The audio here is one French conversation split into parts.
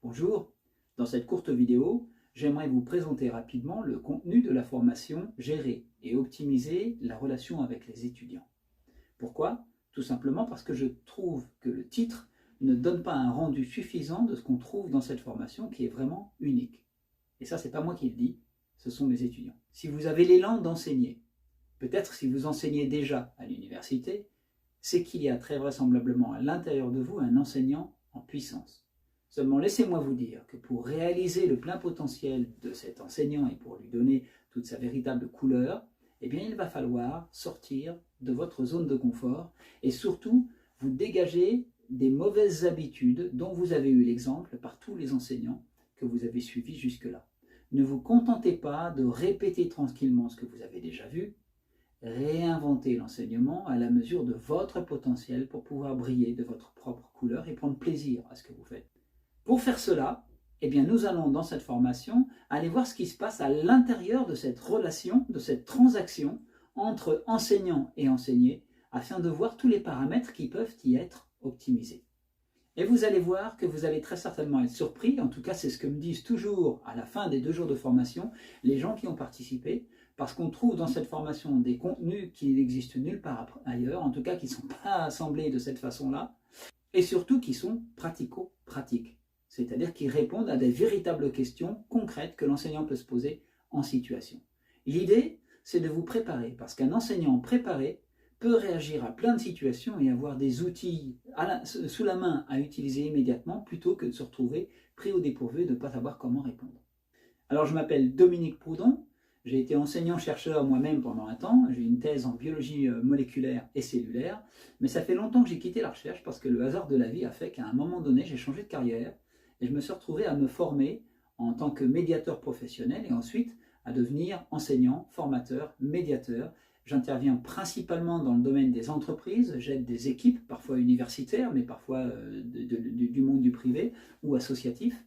Bonjour, dans cette courte vidéo, j'aimerais vous présenter rapidement le contenu de la formation Gérer et optimiser la relation avec les étudiants. Pourquoi? Tout simplement parce que je trouve que le titre ne donne pas un rendu suffisant de ce qu'on trouve dans cette formation qui est vraiment unique. Et ça, c'est pas moi qui le dis, ce sont mes étudiants. Si vous avez l'élan d'enseigner, peut-être si vous enseignez déjà à l'université, c'est qu'il y a très vraisemblablement à l'intérieur de vous un enseignant en puissance. Seulement laissez-moi vous dire que pour réaliser le plein potentiel de cet enseignant et pour lui donner toute sa véritable couleur, eh bien il va falloir sortir de votre zone de confort et surtout vous dégager des mauvaises habitudes dont vous avez eu l'exemple par tous les enseignants que vous avez suivis jusque-là. Ne vous contentez pas de répéter tranquillement ce que vous avez déjà vu, réinventez l'enseignement à la mesure de votre potentiel pour pouvoir briller de votre propre couleur et prendre plaisir à ce que vous faites. Pour faire cela, eh bien, nous allons dans cette formation aller voir ce qui se passe à l'intérieur de cette relation, de cette transaction entre enseignant et enseigné, afin de voir tous les paramètres qui peuvent y être optimisés. Et vous allez voir que vous allez très certainement être surpris, en tout cas c'est ce que me disent toujours à la fin des 2 jours de formation les gens qui ont participé, parce qu'on trouve dans cette formation des contenus qui n'existent nulle part ailleurs, en tout cas qui ne sont pas assemblés de cette façon-là, et surtout qui sont pratico-pratiques, c'est-à-dire qui répondent à des véritables questions concrètes que l'enseignant peut se poser en situation. L'idée, c'est de vous préparer, parce qu'un enseignant préparé peut réagir à plein de situations et avoir des outils sous la main à utiliser immédiatement plutôt que de se retrouver pris au dépourvu et de ne pas savoir comment répondre. Alors je m'appelle Dominique Proudhon, j'ai été enseignant-chercheur moi-même pendant un temps, j'ai une thèse en biologie moléculaire et cellulaire, mais ça fait longtemps que j'ai quitté la recherche parce que le hasard de la vie a fait qu'à un moment donné j'ai changé de carrière et je me suis retrouvé à me former en tant que médiateur professionnel et ensuite à devenir enseignant, formateur, médiateur. J'interviens principalement dans le domaine des entreprises, j'aide des équipes, parfois universitaires, mais parfois du monde du privé ou associatif.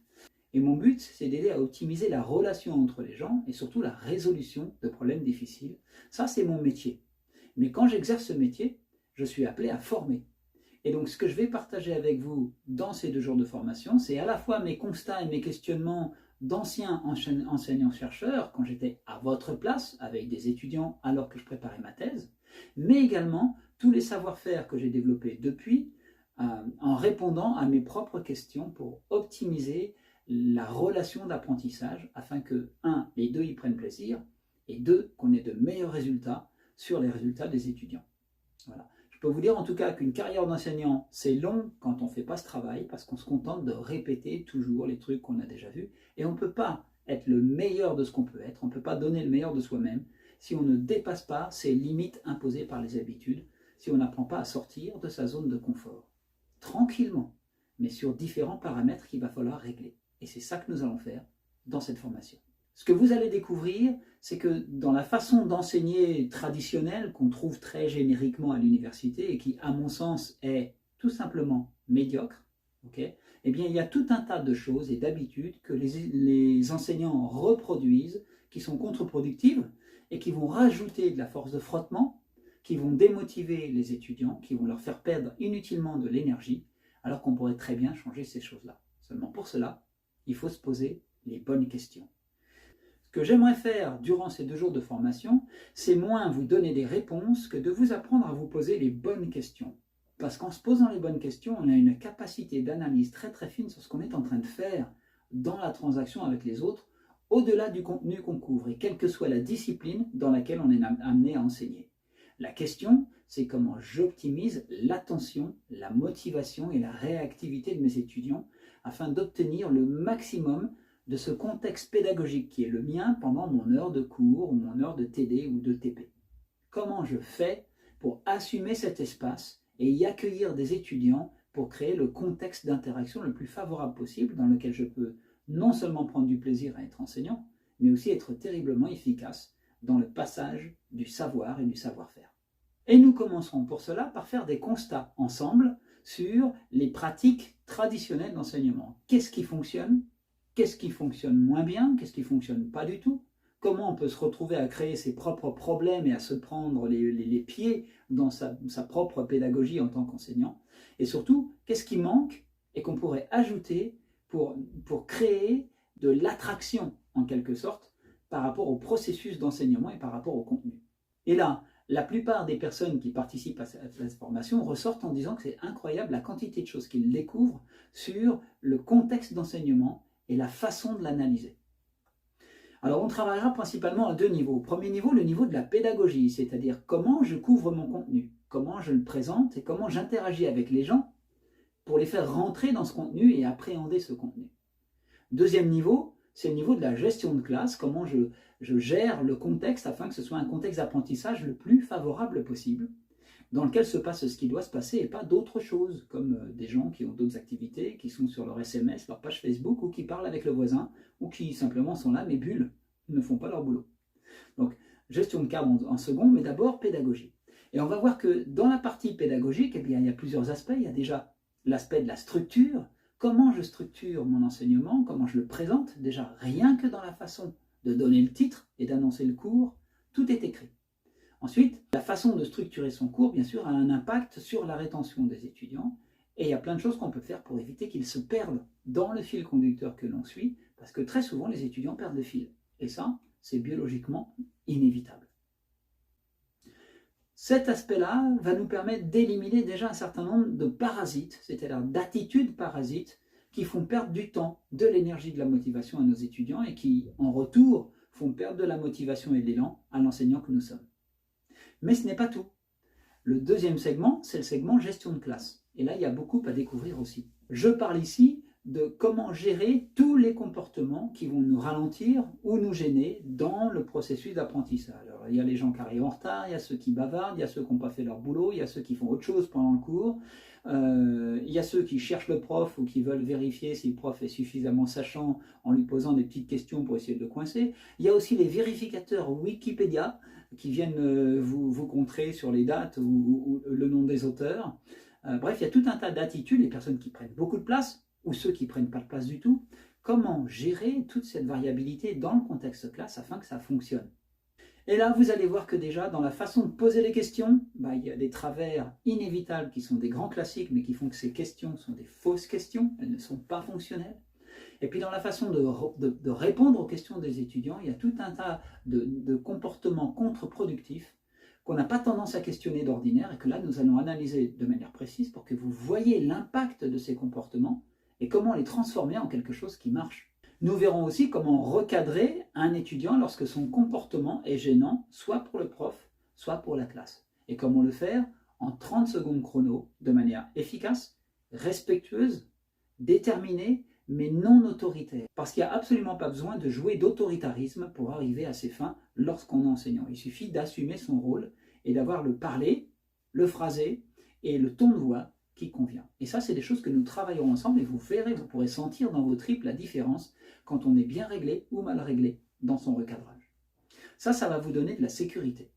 Et mon but, c'est d'aider à optimiser la relation entre les gens et surtout la résolution de problèmes difficiles. Ça, c'est mon métier. Mais quand j'exerce ce métier, je suis appelé à former. Et donc, ce que je vais partager avec vous dans ces 2 jours de formation, c'est à la fois mes constats et mes questionnements d'anciens enseignants-chercheurs, quand j'étais à votre place, avec des étudiants alors que je préparais ma thèse, mais également tous les savoir-faire que j'ai développés depuis, en répondant à mes propres questions pour optimiser la relation d'apprentissage, afin que, 1, les 2 y prennent plaisir, et 2, qu'on ait de meilleurs résultats sur les résultats des étudiants. Voilà. Je peux vous dire en tout cas qu'une carrière d'enseignant, c'est long quand on ne fait pas ce travail, parce qu'on se contente de répéter toujours les trucs qu'on a déjà vus, et on ne peut pas être le meilleur de ce qu'on peut être, on ne peut pas donner le meilleur de soi-même, si on ne dépasse pas ces limites imposées par les habitudes, si on n'apprend pas à sortir de sa zone de confort. Tranquillement, mais sur différents paramètres qu'il va falloir régler. Et c'est ça que nous allons faire dans cette formation. Ce que vous allez découvrir, c'est que dans la façon d'enseigner traditionnelle qu'on trouve très génériquement à l'université et qui, à mon sens, est tout simplement médiocre, eh bien, il y a tout un tas de choses et d'habitudes que les enseignants reproduisent, qui sont contre-productives et qui vont rajouter de la force de frottement, qui vont démotiver les étudiants, qui vont leur faire perdre inutilement de l'énergie, alors qu'on pourrait très bien changer ces choses-là. Seulement pour cela, il faut se poser les bonnes questions. Ce que j'aimerais faire durant ces 2 jours de formation, c'est moins vous donner des réponses que de vous apprendre à vous poser les bonnes questions. Parce qu'en se posant les bonnes questions, on a une capacité d'analyse très très fine sur ce qu'on est en train de faire dans la transaction avec les autres, au-delà du contenu qu'on couvre, et quelle que soit la discipline dans laquelle on est amené à enseigner. La question, c'est comment j'optimise l'attention, la motivation et la réactivité de mes étudiants afin d'obtenir le maximum de ce contexte pédagogique qui est le mien pendant mon heure de cours ou mon heure de TD ou de TP. Comment je fais pour assumer cet espace et y accueillir des étudiants pour créer le contexte d'interaction le plus favorable possible dans lequel je peux non seulement prendre du plaisir à être enseignant, mais aussi être terriblement efficace dans le passage du savoir et du savoir-faire. Et nous commencerons pour cela par faire des constats ensemble sur les pratiques traditionnelles d'enseignement. Qu'est-ce qui fonctionne? Qu'est-ce qui fonctionne moins bien? Qu'est-ce qui ne fonctionne pas du tout? Comment on peut se retrouver à créer ses propres problèmes et à se prendre les pieds dans sa propre pédagogie en tant qu'enseignant? Et surtout, qu'est-ce qui manque et qu'on pourrait ajouter pour créer de l'attraction, en quelque sorte, par rapport au processus d'enseignement et par rapport au contenu. Et là, la plupart des personnes qui participent à cette formation ressortent en disant que c'est incroyable la quantité de choses qu'ils découvrent sur le contexte d'enseignement et la façon de l'analyser. Alors on travaillera principalement à deux niveaux. Premier niveau, le niveau de la pédagogie, c'est-à-dire comment je couvre mon contenu, comment je le présente et comment j'interagis avec les gens pour les faire rentrer dans ce contenu et appréhender ce contenu. Deuxième niveau, c'est le niveau de la gestion de classe, comment je gère le contexte afin que ce soit un contexte d'apprentissage le plus favorable possible, dans lequel se passe ce qui doit se passer et pas d'autres choses, comme des gens qui ont d'autres activités, qui sont sur leur SMS, leur page Facebook, ou qui parlent avec le voisin, ou qui simplement sont là, mais bulles, ne font pas leur boulot. Donc, gestion de cadre en second, mais d'abord pédagogie. Et on va voir que dans la partie pédagogique, eh bien, il y a plusieurs aspects. Il y a déjà l'aspect de la structure, comment je structure mon enseignement, comment je le présente, déjà rien que dans la façon de donner le titre et d'annoncer le cours, tout est écrit. Ensuite, la façon de structurer son cours, bien sûr, a un impact sur la rétention des étudiants. Et il y a plein de choses qu'on peut faire pour éviter qu'ils se perdent dans le fil conducteur que l'on suit, parce que très souvent, les étudiants perdent le fil. Et ça, c'est biologiquement inévitable. Cet aspect-là va nous permettre d'éliminer déjà un certain nombre de parasites, c'est-à-dire d'attitudes parasites qui font perdre du temps, de l'énergie, de la motivation à nos étudiants et qui, en retour, font perdre de la motivation et de l'élan à l'enseignant que nous sommes. Mais ce n'est pas tout. Le deuxième segment, c'est le segment gestion de classe. Et là, il y a beaucoup à découvrir aussi. Je parle ici de comment gérer tous les comportements qui vont nous ralentir ou nous gêner dans le processus d'apprentissage. Alors, il y a les gens qui arrivent en retard, il y a ceux qui bavardent, il y a ceux qui n'ont pas fait leur boulot, il y a ceux qui font autre chose pendant le cours, il y a ceux qui cherchent le prof ou qui veulent vérifier si le prof est suffisamment sachant en lui posant des petites questions pour essayer de le coincer. Il y a aussi les vérificateurs Wikipédia qui viennent vous contrer sur les dates ou le nom des auteurs. Bref, il y a tout un tas d'attitudes, les personnes qui prennent beaucoup de place ou ceux qui ne prennent pas de place du tout. Comment gérer toute cette variabilité dans le contexte classe afin que ça fonctionne? Et là, vous allez voir que déjà, dans la façon de poser les questions, il y a des travers inévitables qui sont des grands classiques, mais qui font que ces questions sont des fausses questions, elles ne sont pas fonctionnelles. Et puis dans la façon de répondre aux questions des étudiants, il y a tout un tas de comportements contre-productifs qu'on n'a pas tendance à questionner d'ordinaire et que là, nous allons analyser de manière précise pour que vous voyez l'impact de ces comportements et comment les transformer en quelque chose qui marche. Nous verrons aussi comment recadrer un étudiant lorsque son comportement est gênant, soit pour le prof, soit pour la classe. Et comment le faire en 30 secondes chrono, de manière efficace, respectueuse, déterminée, mais non autoritaire. Parce qu'il n'y a absolument pas besoin de jouer d'autoritarisme pour arriver à ses fins lorsqu'on est enseignant. Il suffit d'assumer son rôle et d'avoir le parler, le phrasé et le ton de voix qui convient. Et ça, c'est des choses que nous travaillerons ensemble et vous verrez, vous pourrez sentir dans vos tripes la différence quand on est bien réglé ou mal réglé dans son recadrage. Ça va vous donner de la sécurité.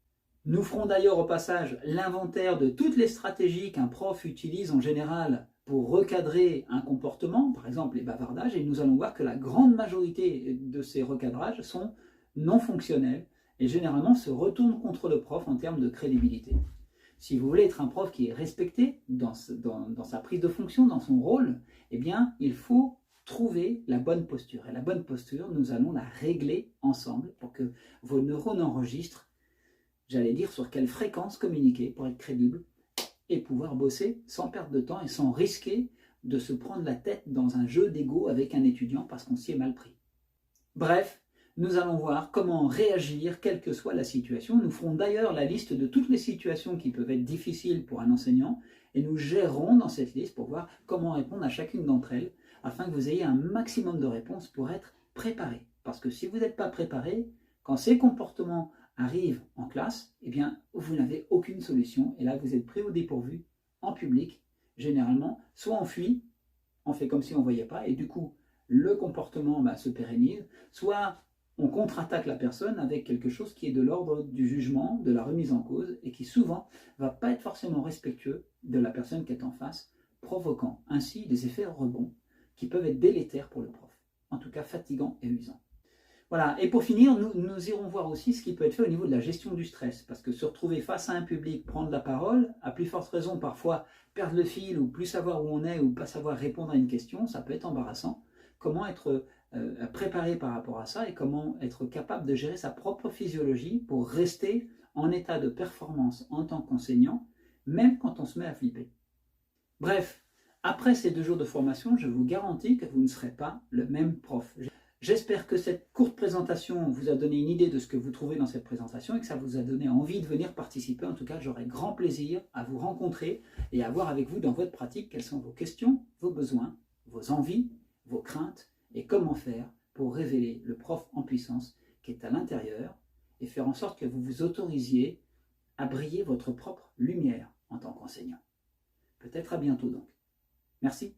Nous ferons d'ailleurs au passage l'inventaire de toutes les stratégies qu'un prof utilise en général pour recadrer un comportement, par exemple les bavardages, et nous allons voir que la grande majorité de ces recadrages sont non fonctionnels et généralement se retournent contre le prof en termes de crédibilité. Si vous voulez être un prof qui est respecté dans sa prise de fonction, dans son rôle, eh bien, il faut trouver la bonne posture. Et la bonne posture, nous allons la régler ensemble pour que vos neurones enregistrent, j'allais dire, sur quelle fréquence communiquer pour être crédible et pouvoir bosser sans perdre de temps et sans risquer de se prendre la tête dans un jeu d'ego avec un étudiant parce qu'on s'y est mal pris. Bref, nous allons voir comment réagir quelle que soit la situation. Nous ferons d'ailleurs la liste de toutes les situations qui peuvent être difficiles pour un enseignant et nous gérerons dans cette liste pour voir comment répondre à chacune d'entre elles afin que vous ayez un maximum de réponses pour être préparé. Parce que si vous n'êtes pas préparé, quand ces comportements arrivent en classe, eh bien, vous n'avez aucune solution et là, vous êtes pris au dépourvu en public, généralement, soit on fuit, on fait comme si on ne voyait pas et du coup, le comportement se pérennise, soit on contre-attaque la personne avec quelque chose qui est de l'ordre du jugement, de la remise en cause, et qui souvent ne va pas être forcément respectueux de la personne qui est en face, provoquant ainsi des effets rebonds qui peuvent être délétères pour le prof, en tout cas fatigants et usants. Voilà, et pour finir, nous irons voir aussi ce qui peut être fait au niveau de la gestion du stress, parce que se retrouver face à un public, prendre la parole, à plus forte raison parfois perdre le fil, ou plus savoir où on est, ou pas savoir répondre à une question, ça peut être embarrassant. comment être préparé par rapport à ça et comment être capable de gérer sa propre physiologie pour rester en état de performance en tant qu'enseignant, même quand on se met à flipper. Bref, après ces 2 jours de formation, je vous garantis que vous ne serez pas le même prof. J'espère que cette courte présentation vous a donné une idée de ce que vous trouvez dans cette présentation et que ça vous a donné envie de venir participer. En tout cas, j'aurai grand plaisir à vous rencontrer et à voir avec vous dans votre pratique quelles sont vos questions, vos besoins, vos envies, vos craintes et comment faire pour révéler le prof en puissance qui est à l'intérieur et faire en sorte que vous vous autorisiez à briller votre propre lumière en tant qu'enseignant. Peut-être à bientôt donc. Merci.